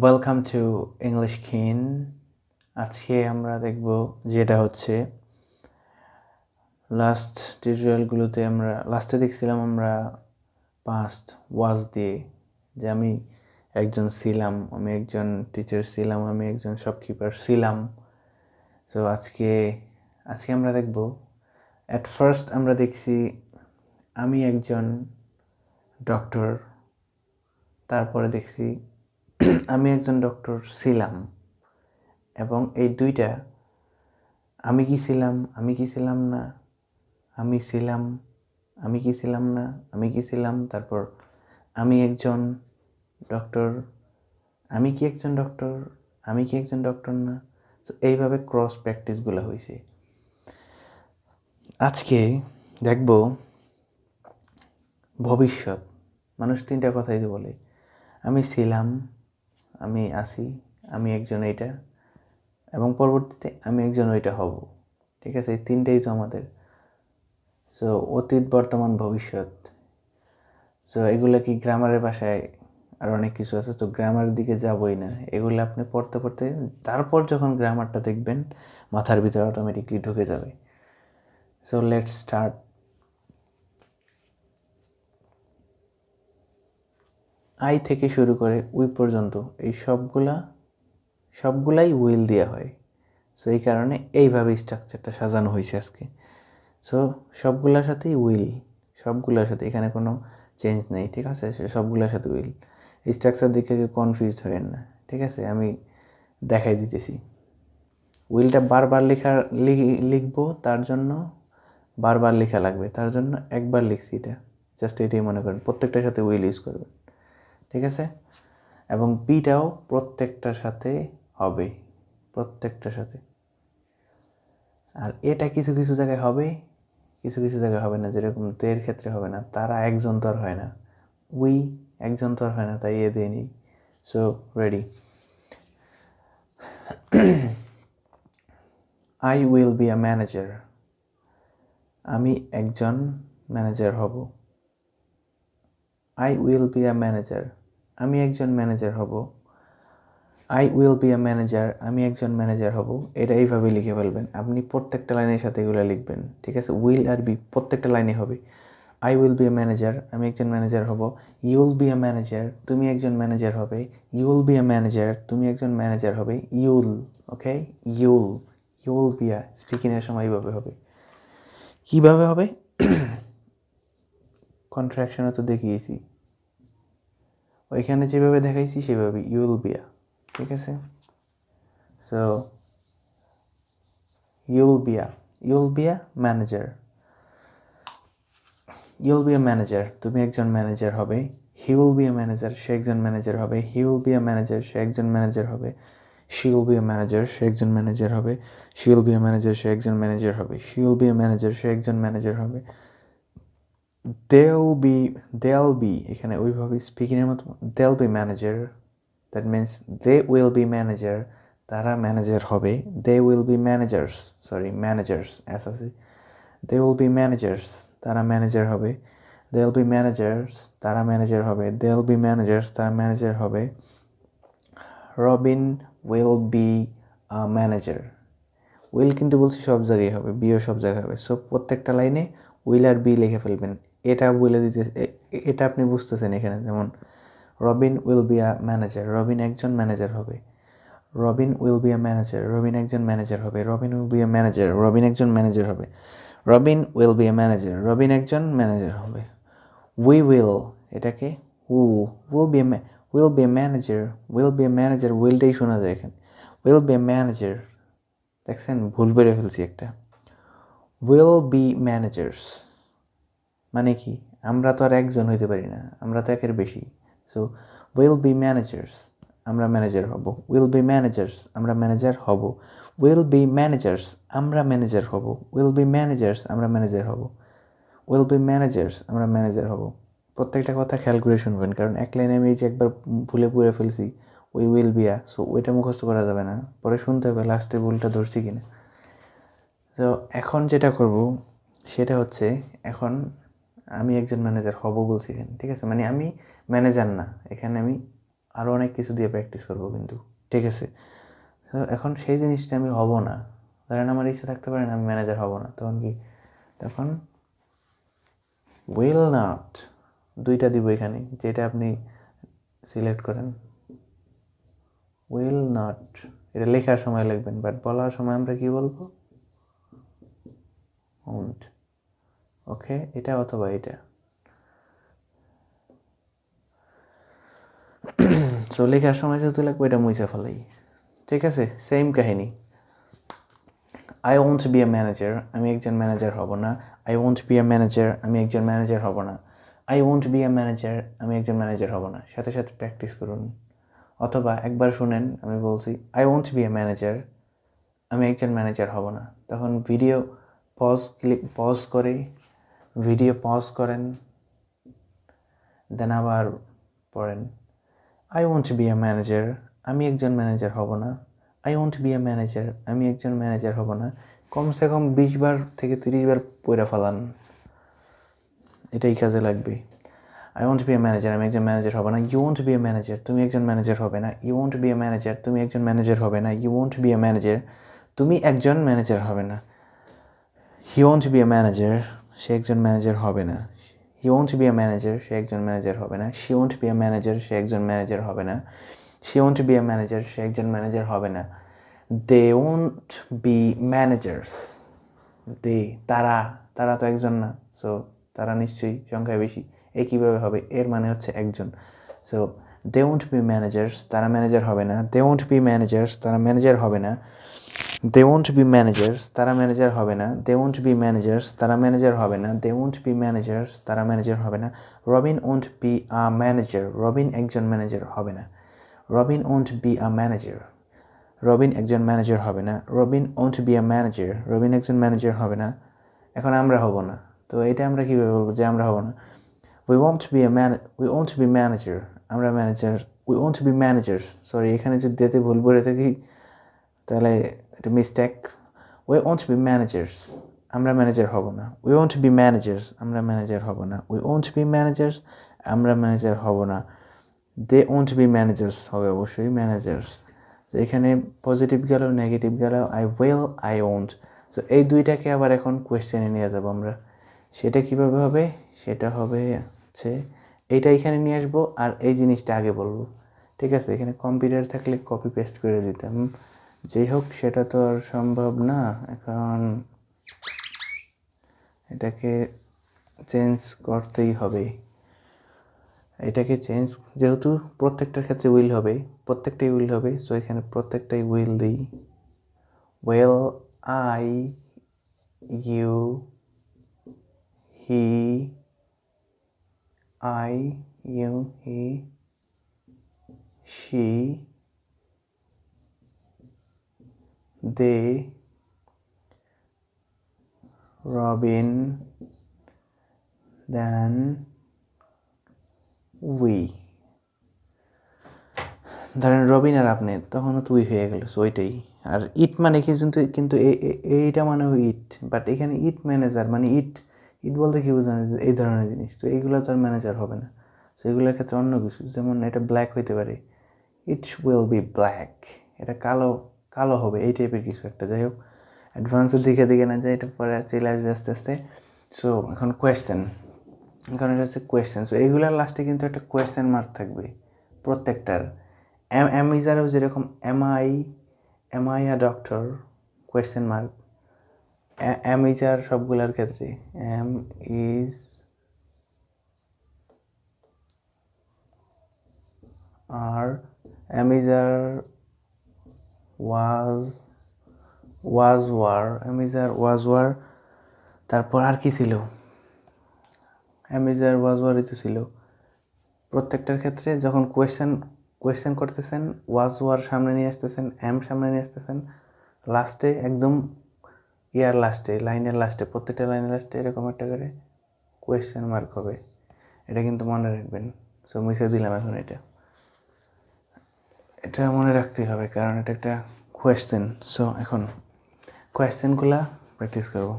Welcome to English কিন। আজকে আমরা দেখব যেটা হচ্ছে লাস্ট টিউটোরিয়ালগুলোতে আমরা লাস্টে দেখছিলাম আমরা পাস্ট ওয়াজ দিয়ে যে আমি একজন ছিলাম, আমি একজন টিচার ছিলাম, আমি একজন শপকিপার ছিলাম। সো আজকে আমরা দেখব অ্যাট ফার্স্ট আমরা দেখছি আমি একজন ডক্টর, তারপরে দেখছি আমি একজন ডক্টর ছিলাম। এবং এই দুইটা আমি কি ছিলাম, আমি কি ছিলাম না, আমি ছিলাম, আমি কি ছিলাম না, আমি কি ছিলাম, তারপর আমি একজন ডক্টর, আমি কি একজন ডক্টর, আমি কি একজন ডক্টর না। তো এইভাবে ক্রস প্র্যাকটিসগুলো হয়েছে। আজকে দেখব ভবিষ্যৎ। মানুষ তিনটা কথাই বলে, আমি ছিলাম, আমি আছি, আমি একজন এইটা, এবং পরবর্তীতে আমি একজন ওইটা হব। ঠিক আছে, এই তিনটেই তো আমাদের। সো অতীত, বর্তমান, ভবিষ্যৎ। সো এগুলো কি গ্রামারের ভাষায় আর অনেক কিছু আছে, তো গ্রামারের দিকে যাবই না। এগুলো আপনি পড়তে পড়তে তারপর যখন গ্রামারটা দেখবেন মাথার ভিতরে অটোমেটিকলি ঢুকে যাবে। So let's start. আই থেকে শুরু করে উই পর্যন্ত এই সবগুলাই উইল দেওয়া হয়। সো এই কারণে এইভাবে স্ট্রাকচারটা সাজানো হয়েছে আজকে। সো সবগুলোর সাথেই উইল, সবগুলোর সাথে, এখানে কোনো চেঞ্জ নেই। ঠিক আছে, সবগুলোর সাথে উইল। স্ট্রাকচার দিকে কনফিউজড হবেন না। ঠিক আছে, আমি দেখাই দিতেছি। উইলটা বারবার লিখবো, তার জন্য বারবার লেখা লাগবে, তার জন্য একবার লিখছি এটা। জাস্ট এটাই মনে করেন, প্রত্যেকটার সাথে উইল ইউজ করবেন। ঠিক আছে, এবং বিটাও প্রত্যেকটার সাথে হবে, প্রত্যেকটার সাথে। আর এটা কিছু কিছু জায়গায় হবে, কিছু কিছু জায়গায় হবে না। যেরকম দের ক্ষেত্রে হবে না, তারা একজন তো আর হয় না, উই একজন তো আর হয় না, তাই এ দিয়ে নিই। So ready. I will be a manager. আমি একজন ম্যানেজার হব। I will be a manager, আমি একজন ম্যানেজার হব। I will be a manager, আমি একজন ম্যানেজার হব। এটা এইভাবে লিখে ফেলবেন, আপনি প্রত্যেকটা লাইনের সাথে এগুলো লিখবেন। ঠিক আছে, উইল আর বি প্রত্যেকটা লাইনে হবে। I will be a manager, আমি একজন ম্যানেজার হব। You will be a manager, তুমি একজন ম্যানেজার হবে। You will be a manager, তুমি একজন ম্যানেজার হবে। You'll, okay, you'll, you will be a, স্পিকিংয়ের সময় এইভাবে হবে। কীভাবে হবে? কন্ট্রাকশনে তো দেখিয়েছি, ওইখানে যেভাবে দেখাইছি সেভাবে ইউ উইল বি আ। ঠিক আছে, so you will be a manager. You will be a manager, তুমি একজন ম্যানেজার হবে। He will be a manager, সে একজন ম্যানেজার হবে। He will be a manager, সে একজন ম্যানেজার হবে। She will be a manager, সে একজন ম্যানেজার হবে। She will be a manager, সে একজন ম্যানেজার হবে। She will be a manager, সে একজন ম্যানেজার হবে। দেল বি, এখানে ওইভাবে স্পিকিংয়ের মতো, দেল be manager, that means they will be manager, তারা ম্যানেজার হবে। They will be managers, sorry managers S আছে। দে উইল বি ম্যানেজার্স, তারা ম্যানেজার হবে। দে উইল বি ম্যানেজার্স, তারা ম্যানেজার হবে। দে উইল বি ম্যানেজার্স, তারা ম্যানেজার হবে। Robin will be a manager. Will কিন্তু বলছি সব জায়গায় হবে, বিও সব জায়গায় হবে। সো প্রত্যেকটা লাইনে উইল আর বি লিখে ফেলবেন। এটা বলে দিতে, এটা আপনি বুঝতেছেন এখানে। যেমন Robin will be a manager, Robin একজন ম্যানেজার হবে। Robin will be a manager, Robin একজন ম্যানেজার হবে। Robin will be a manager, Robin একজন ম্যানেজার হবে। Robin will be a manager, Robin একজন ম্যানেজার হবে। উই উইল, এটাকে will be will be a manager, will be a manager, উইলটাই শোনা যায় এখানে। উইল বি এ ম্যানেজার, দেখছেন ভুল বেড়ে ফেলছি একটা। উইল বি ম্যানেজার্স মানে কি, আমরা তো আর একজন হইতে পারি না, আমরা তো একের বেশি। সো উইল বি ম্যানেজার্স, আমরা ম্যানেজার হব। উইল বি ম্যানেজার্স, আমরা ম্যানেজার হব। উইল বি ম্যানেজার্স, আমরা ম্যানেজার হব। উইল বি ম্যানেজার্স, আমরা ম্যানেজার হব। উইল বি ম্যানেজার্স, আমরা ম্যানেজার হব। প্রত্যেকটা কথা খেয়াল করে শুনবেন, কারণ এক লাইনে আমি এই যে একবার ভুলে পুরে ফেলছি we will be a, so ওইটা মুখস্থ করা যাবে না, পরে শুনতে হবে লাস্টে ভুলটা ধরছি কিনা। তো এখন যেটা করব সেটা হচ্ছে, এখন আমি একজন ম্যানেজার হব বলছি এখানে। ঠিক আছে, মানে আমি ম্যানেজার না, এখানে আমি আরও অনেক কিছু দিয়ে প্র্যাকটিস করবো কিন্তু, ঠিক আছে? তো এখন সেই জিনিসটা আমি হব না, ধরেন আমার ইচ্ছা থাকতে পারে না আমি ম্যানেজার হব না, তখন কি, তখন উইল নট, দুইটা দিব এখানে, যেটা আপনি সিলেক্ট করেন। উইল নট এটা লেখার সময় লিখবেন, বাট বলার সময় আমরা কি বলবো? ওন্ট। ওকে, এটা অথবা এটা। সো লেখার সময় যেহেতু লাগবে এটা মুছে ফেলাই, ঠিক আছে? সেম কাহিনী। I won't be a manager, আমি একজন ম্যানেজার হব না। I won't be a manager, আমি একজন ম্যানেজার হব না। I won't be a manager, আমি একজন ম্যানেজার হব না। সাথে সাথে প্র্যাকটিস করুন। অথবা একবার শুনেন, আমি বলছি I won't be a manager, আমি একজন ম্যানেজার হব না। তখন ভিডিও পজ করে ভিডিও পজ করেন, দেন আবার পড়েন I won't be a manager, আমি একজন ম্যানেজার হব না। I won't be a manager, আমি একজন ম্যানেজার হব না। কমসে কম 20 বার থেকে 30 বার পড়ে ফেলান, এটাই কাজে লাগবে। I won't be a manager, আমি একজন ম্যানেজার হব না। You won't be a manager, তুমি একজন ম্যানেজার হবে না। You won't be a manager, তুমি একজন ম্যানেজার হবে না। You won't be a manager, তুমি একজন ম্যানেজার হবে না। He won't be a manager, সে একজন ম্যানেজার হবে না। He won't be a manager, সে একজন ম্যানেজার হবে না। She won't be a manager, সে একজন ম্যানেজার হবে না। She won't be a manager, সে একজন ম্যানেজার হবে না। They won't be managers, they তারা, তারা তো একজন না, সো তারা নিশ্চয়ই সংখ্যায় বেশি। এ কীভাবে হবে? এর মানে হচ্ছে একজন। So they won't be managers, তারা ম্যানেজার হবে না। দে ওয়ন্ট বি ম্যানেজার্স, তারা ম্যানেজার হবে না। দে ওয়ন্ট বি ম্যানেজার্স, তারা ম্যানেজার হবে না। দে ওয়ন্ট বি ম্যানেজার্স, তারা ম্যানেজার হবে না। দে ওয়ন্ট বি ম্যানেজার্স, তারা ম্যানেজার হবে না। Robin won't be a manager, Robin একজন ম্যানেজার হবে না। Robin won't be a manager, Robin একজন ম্যানেজার হবে না। Robin won't be a manager, Robin একজন ম্যানেজার হবে না। এখন আমরা হব না, তো এটা আমরা কীভাবে বলবো যে আমরা হব না? উই ওয়ন্ট বি ম্যানেজার, আমরা manager. We won't be managers, sorry এখানে যদি দিতে ভুল বলে থাকি তাহলে এটা mistake. We won't be managers, আমরা ম্যানেজার হব না। উই ওয়ন্ট বি ম্যানেজার্স, আমরা ম্যানেজার হব না। উই ওয়ন্ট বি ম্যানেজার্স, আমরা ম্যানেজার হব না। দে ওয়ন্ট বি ম্যানেজার্স হবে অবশ্যই ম্যানেজার্স। তো এখানে পজিটিভ গেল, নেগেটিভ গেল, I will, I won't. So এই দুইটাকে আবার এখন কোয়েশ্চেনে নিয়ে যাবো আমরা। সেটা কীভাবে হবে? সেটা হবে হচ্ছে এইটা এখানে নিয়ে আসবো, আর এই জিনিসটা আগে বলবো, ঠিক আছে? এখানে কম্পিউটার থাকলে কপি পেস্ট করে দিতাম, যাই হোক সেটা তো আর সম্ভব না। এখন এটাকে চেঞ্জ করতেই হবে। এটাকে চেঞ্জ, যেহেতু প্রত্যেকটার ক্ষেত্রে উইল হবে, প্রত্যেকটাই উইল হবে, সো এখানে প্রত্যেকটাই উইল দিই। Will, I, you, he, I, you, he, she, they, Robin, then we. ধরেন রবিন আর আপনি, তখনও তুই হয়ে গেল, সো ওইটাই। আর ইট মানে কি, কিন্তু এইটা মানে ইট, বাট এখানে ইট ম্যানেজার মানে ইট, ইট বলতে কি বোঝানো যায়? এই ধরনের জিনিস, তো এইগুলো তো আর ম্যানেজার হবে না। সো এগুলোর ক্ষেত্রে অন্য কিছু, যেমন এটা ব্ল্যাক হইতে পারে, ইট উইল বি ব্ল্যাক, এটা কালো, কালো হবে, এই টাইপের কিছু একটা। যাই হোক, অ্যাডভান্সের দিকে দিকে না যায়, এটা পরে চলে আসবে আস্তে আস্তে। সো এখন কোয়েশ্চেন, এখন এটা হচ্ছে কোয়েশ্চেন। সো এইগুলোর লাস্টে কিন্তু একটা কোয়েশ্চেন মার্ক থাকবে প্রত্যেকটার। এমইজারেও যেরকম am I a doctor, question mark. Am is are সবগুলোর ক্ষেত্রে am is are, am is are was were, am is are was were. তারপর আর কি ছিল? এমইজার ওয়াজ ওয়ারই তো ছিল। প্রত্যেকটার ক্ষেত্রে যখন কোয়েশ্চেন করতেছেন, ওয়াজ ওয়ার সামনে নিয়ে আসতেছেন, এম সামনে নিয়ে আসতেছেন, লাস্টে একদম লাস্টে, লাইনের লাস্টে, প্রত্যেকটা লাইনের লাস্টে এরকম একটা করে কোয়েশ্চেন মার্ক হবে। এটা কিন্তু মনে রাখবেন। সো মুছে দিলাম এখন এটা মনে রাখতেই হবে, কারণ এটা একটা কোয়েশ্চেন। সো এখন কোয়েশ্চেনগুলা প্র্যাকটিস করব।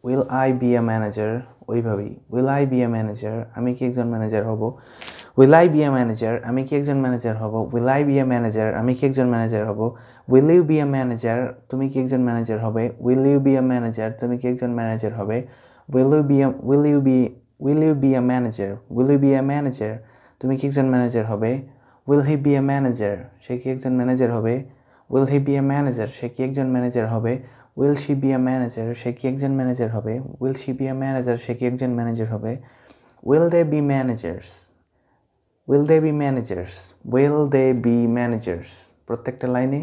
Will I be a manager? ওইভাবেই will I be a manager, আমি কি একজন ম্যানেজার হব। Will I be a manager, আমি কি একজন ম্যানেজার হব। Will I be a manager, আমি কি একজন ম্যানেজার হব। Will you be a manager, তুমি কি একজন ম্যানেজার হবে। Will you be a manager, তুমি কি একজন ম্যানেজার হবে। Will you be a manager, will you be a manager, তুমি কি একজন ম্যানেজার হবে। Will he be a manager, সে কি একজন ম্যানেজার হবে। Will he be a manager, সে কি একজন ম্যানেজার হবে। Will she be a manager, সে কি একজন ম্যানেজার হবে। Will she be a manager, সে কি একজন ম্যানেজার হবে। Will they be managers, will they be managers, will they be managers, প্রত্যেকটা লাইনে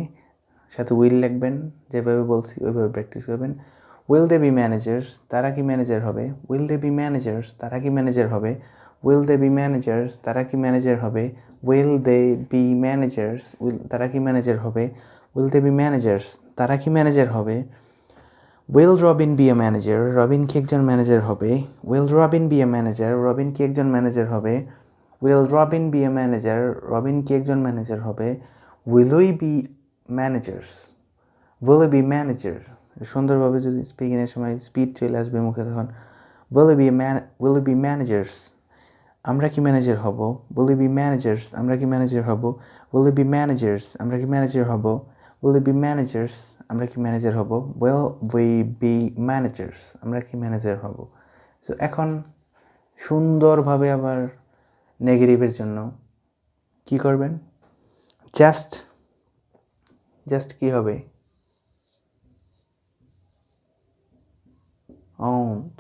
সাথে উইল লিখবেন, যেভাবে বলছি ওইভাবে প্র্যাকটিস করবেন। উইল দে বি ম্যানেজার্স, তারা কি ম্যানেজার হবে। উইল দে বি ম্যানেজার্স, তারা কি ম্যানেজার হবে। উইল দে বি ম্যানেজার্স, তারা কি ম্যানেজার হবে। উইল দে বি ম্যানেজার্স, তারা কি ম্যানেজার হবে। উইল দে বি ম্যানেজার্স, তারা কি ম্যানেজার হবে। Will Robin be a manager, Robin কি একজন ম্যানেজার হবে। Will Robin be a manager, Robin কি একজন ম্যানেজার হবে। Will Robin be a manager, Robin কি একজন ম্যানেজার হবে। Will we be managers, will we be manager, সুন্দরভাবে যদি স্পিকিংয়ের সময় স্পিড চলে আসবে মুখে তখন উইল উই বি ম্যানেজার্স, আমরা কি ম্যানেজার হব। উইল উই বি ম্যানেজার্স, আমরা কি ম্যানেজার হব। উইল উই বি ম্যানেজার্স, আমরা কি ম্যানেজার হব। উইল উই বি ম্যানেজার্স, আমরা কি ম্যানেজার হব। উইল উই বি ম্যানেজার্স, আমরা কি ম্যানেজার হব। সো এখন সুন্দরভাবে আবার নেগেটিভের জন্য কি করবেন। জাস্ট কি হবে। Won't.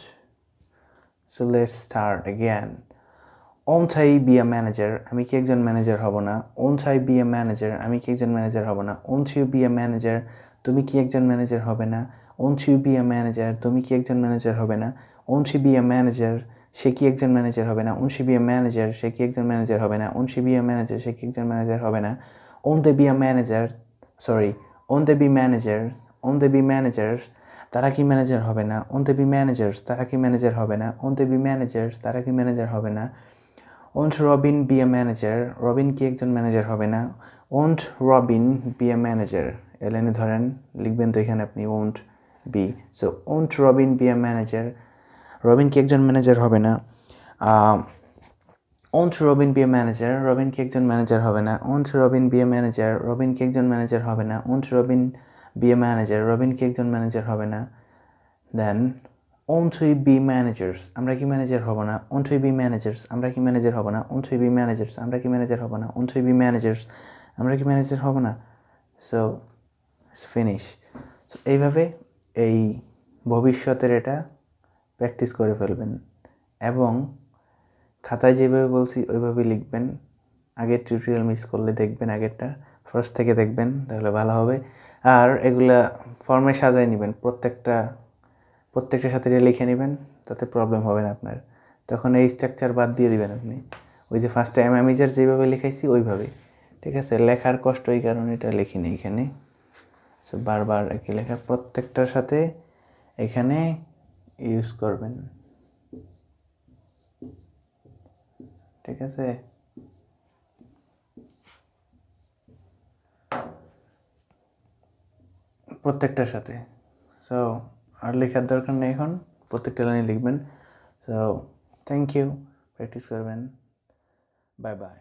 So let's start again. Won't I be a manager, আমি কি একজন ম্যানেজার হব না। Won't I be a manager, আমি কি একজন ম্যানেজার হব না। Won't you be a manager, তুমি কি একজন ম্যানেজার হবে না। Won't you be a manager, তুমি কি একজন ম্যানেজার হবে না। Won't you be a manager, সে কি একজন ম্যানেজার হবে না। Won't you be a manager, সে কি একজন ম্যানেজার হবে না। Won't you be a manager, সে কি একজন ম্যানেজার হবে না। Won't they be a manager, won't they be manager, won't they be managers, তারা কি ম্যানেজার হবে না। ওন্ট দে বি ম্যানেজার্স, তারা কি ম্যানেজার হবে না। ওন্ট দে বি ম্যানেজার্স, তারা কি ম্যানেজার হবে না। Won't Robin be a manager, Robin কি একজন ম্যানেজার হবে না। Won't Robin be a manager, এলাইনে ধরেন লিখবেন তো এখানে আপনি won't be. So won't Robin be a manager, Robin কি একজন ম্যানেজার হবে না। Won't Robin be a manager, Robin কি একজন ম্যানেজার হবে না। Won't Robin be a manager, Robin কি একজন ম্যানেজার হবে না। Won't Robin be a manager, Robin কি একজন ম্যানেজার হবে না। দেন ওন্ট উই বি ম্যানেজার্স, আমরা কি ম্যানেজার হব না। ওন্ট উই বি ম্যানেজার্স, আমরা কি ম্যানেজার হব না। ওন্ট উই বি ম্যানেজার্স, আমরা কি ম্যানেজার হব না। ওন্ট উই বি ম্যানেজার্স, আমরা কি ম্যানেজার হব না। So finish. সো এইভাবে এই ভবিষ্যতের এটা প্র্যাকটিস করে ফেলবেন এবং খাতায় যেভাবে বলছি ওইভাবেই লিখবেন। আগের টিউটোরিয়াল মিস করলে দেখবেন আগেরটা, ফার্স্ট থেকে দেখবেন, তাহলে ভালো হবে। আর এগুলা ফর্মে সাজায় নেবেন, প্রত্যেকটার সাথে এটা লিখে নেবেন, তাতে প্রবলেম হবে না আপনার। তখন এই স্ট্রাকচার বাদ দিয়ে দিবেন আপনি, ওই যে ফার্স্টে অ্যামেজার যেভাবে লিখাইছি ওইভাবেই, ঠিক আছে। লেখার কষ্ট এই কারণে এটা লিখিনি এখানে। সো বারবার একই লেখা প্রত্যেকটার সাথে এখানে ইউজ করবেন, ঠিক আছে। প্রত্যেকটার সাথে। সো আর লেখার দরকার নেই, এখন প্রত্যেকটা লাইনে লিখবেন। সো থ্যাংক ইউ, প্র্যাকটিস করবেন। Bye bye.